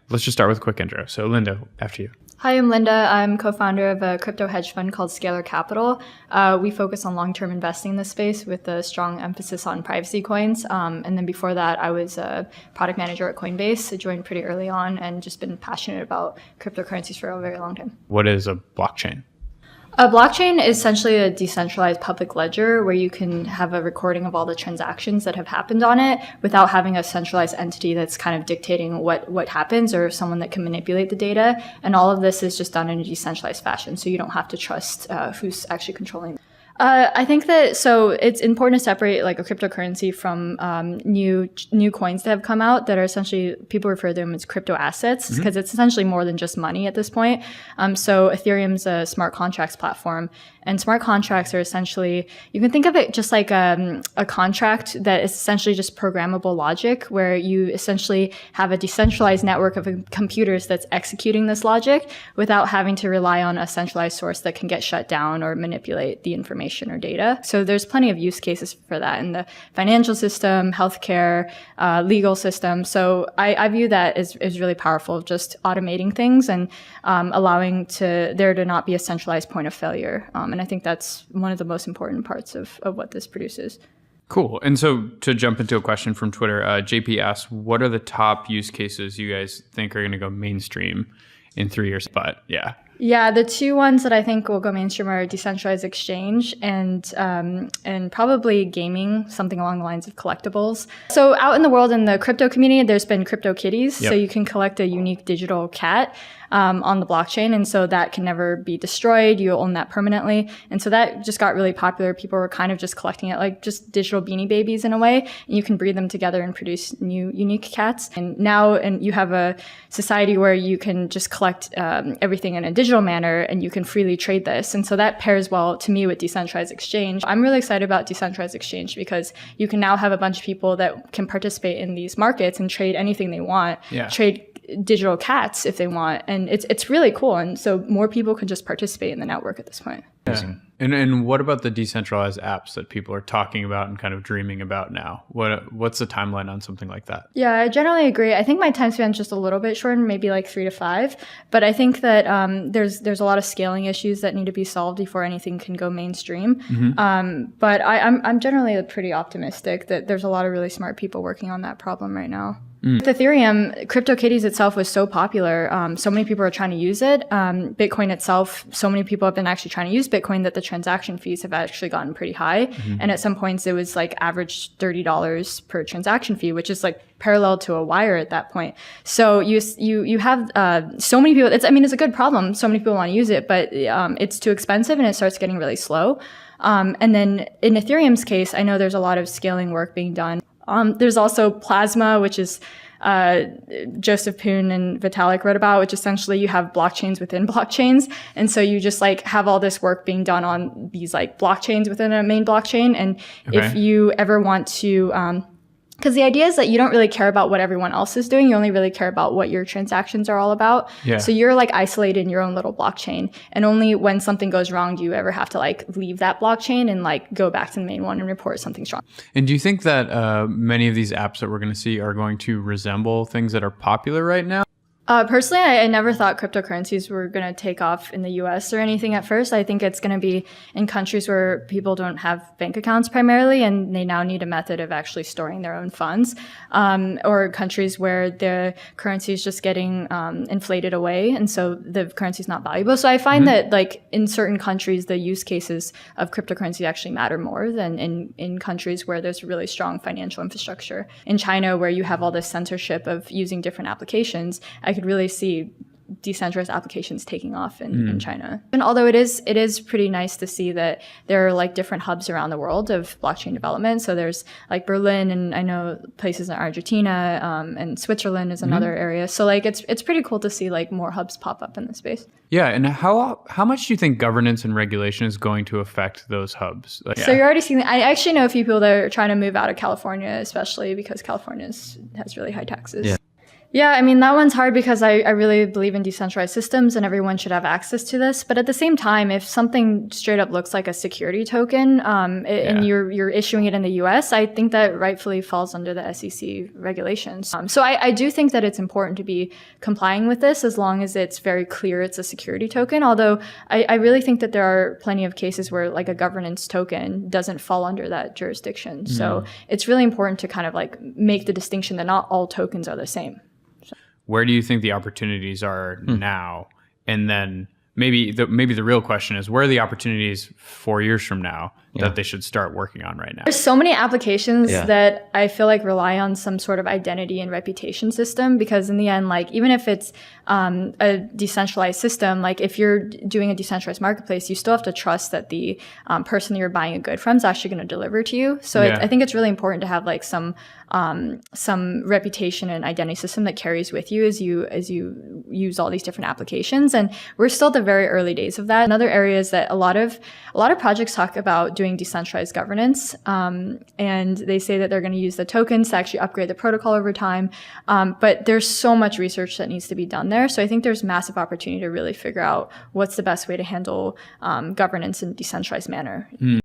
let's just start with a quick intro. So Linda, after you. Hi, I'm Linda. I'm co-founder of a crypto hedge fund called Scalar Capital. We focus on long-term investing in this space with a strong emphasis on privacy coins. And then before that, I was a product manager at Coinbase. I joined pretty early on and just been passionate about cryptocurrencies for a very long time. What is a blockchain? A blockchain is essentially a decentralized public ledger where you can have a recording of all the transactions that have happened on it without having a centralized entity that's kind of dictating what happens or someone that can manipulate the data. And all of this is just done in a decentralized fashion, so you don't have to trust who's actually controlling it. I think that it's important to separate like a cryptocurrency from new coins that have come out that are essentially, people refer to them as crypto assets because it's essentially more than just money at this point. So Ethereum's a smart contracts platform, and smart contracts are essentially, you can think of it just like a contract that is essentially just programmable logic where you essentially have a decentralized network of computers that's executing this logic without having to rely on a centralized source that can get shut down or manipulate the information or data. So there's plenty of use cases for that in the financial system, healthcare, legal system. So I view that as really powerful, just automating things and allowing there to not be a centralized point of failure. And I think that's one of the most important parts of what this produces. Cool. And so to jump into a question from Twitter, JP asks, what are the top use cases you guys think are going to go mainstream in 3 years? But yeah, the two ones that I think will go mainstream are decentralized exchange and probably gaming, something along the lines of collectibles. So out in the world in the crypto community, there's been crypto kitties. Yep. So you can collect a unique digital cat on the blockchain. And so that can never be destroyed. You own that permanently. And so that just got really popular. People were kind of just collecting it like just digital Beanie Babies in a way. And you can breed them together and produce new unique cats. And now you have a society where you can just collect everything in a digital manner and you can freely trade this. And so that pairs well to me with decentralized exchange. I'm really excited about decentralized exchange because you can now have a bunch of people that can participate in these markets and trade anything they want, trade digital cats if they want. And it's really cool. And so more people can just participate in the network at this point. Yeah. And what about the decentralized apps that people are talking about and kind of dreaming about now? What's the timeline on something like that? Yeah, I generally agree. I think my time span is just a little bit shorter, maybe like 3 to 5. But I think that there's a lot of scaling issues that need to be solved before anything can go mainstream. But I'm generally pretty optimistic that there's a lot of really smart people working on that problem right now. With Ethereum, CryptoKitties itself was so popular. So many people are trying to use it. Bitcoin itself, so many people have been actually trying to use Bitcoin that the transaction fees have actually gotten pretty high. And at some points, it was like average $30 per transaction fee, which is like parallel to a wire at that point. So you have so many people. It's a good problem. So many people want to use it, but it's too expensive and it starts getting really slow. And then in Ethereum's case, I know there's a lot of scaling work being done. There's also Plasma, which is Joseph Poon and Vitalik wrote about, which essentially you have blockchains within blockchains. And so you just like have all this work being done on these like blockchains within a main blockchain. And if you ever want to, because the idea is that you don't really care about what everyone else is doing. You only really care about what your transactions are all about. Yeah. So you're like isolated in your own little blockchain. And only when something goes wrong do you ever have to like leave that blockchain and like go back to the main one and report something's wrong. And do you think that many of these apps that we're going to see are going to resemble things that are popular right now? Personally, I never thought cryptocurrencies were going to take off in the US or anything at first. I think it's going to be in countries where people don't have bank accounts primarily, and they now need a method of actually storing their own funds, or countries where the currency is just getting inflated away, and so the currency is not valuable. So I find that like in certain countries, the use cases of cryptocurrency actually matter more than in countries where there's really strong financial infrastructure. In China, where you have all this censorship of using different applications, I could really see decentralized applications taking off in China. And although it is pretty nice to see that there are like different hubs around the world of blockchain development. So there's like Berlin, and I know places in Argentina, and Switzerland is another area. So like it's pretty cool to see like more hubs pop up in the space. Yeah, and how much do you think governance and regulation is going to affect those hubs? So you're already seeing, I actually know a few people that are trying to move out of California, especially because California has really high taxes. Yeah, I mean, that one's hard because I really believe in decentralized systems and everyone should have access to this. But at the same time, if something straight up looks like a security token and you're issuing it in the US, I think that rightfully falls under the SEC regulations. So I do think that it's important to be complying with this as long as it's very clear it's a security token. Although I really think that there are plenty of cases where like a governance token doesn't fall under that jurisdiction. So it's really important to kind of like make the distinction that not all tokens are the same. Where do you think the opportunities are now? And then maybe the real question is, where are the opportunities 4 years from now that they should start working on right now? There's so many applications that I feel like rely on some sort of identity and reputation system, because in the end, like even if it's a decentralized system, like if you're doing a decentralized marketplace, you still have to trust that the person that you're buying a good from is actually going to deliver to you. So I think it's really important to have like some reputation and identity system that carries with you as you use all these different applications. And we're still at the very early days of that. Another area is that a lot of projects talk about doing decentralized governance, and they say that they're going to use the tokens to actually upgrade the protocol over time. But there's so much research that needs to be done there. So I think there's massive opportunity to really figure out what's the best way to handle governance in a decentralized manner.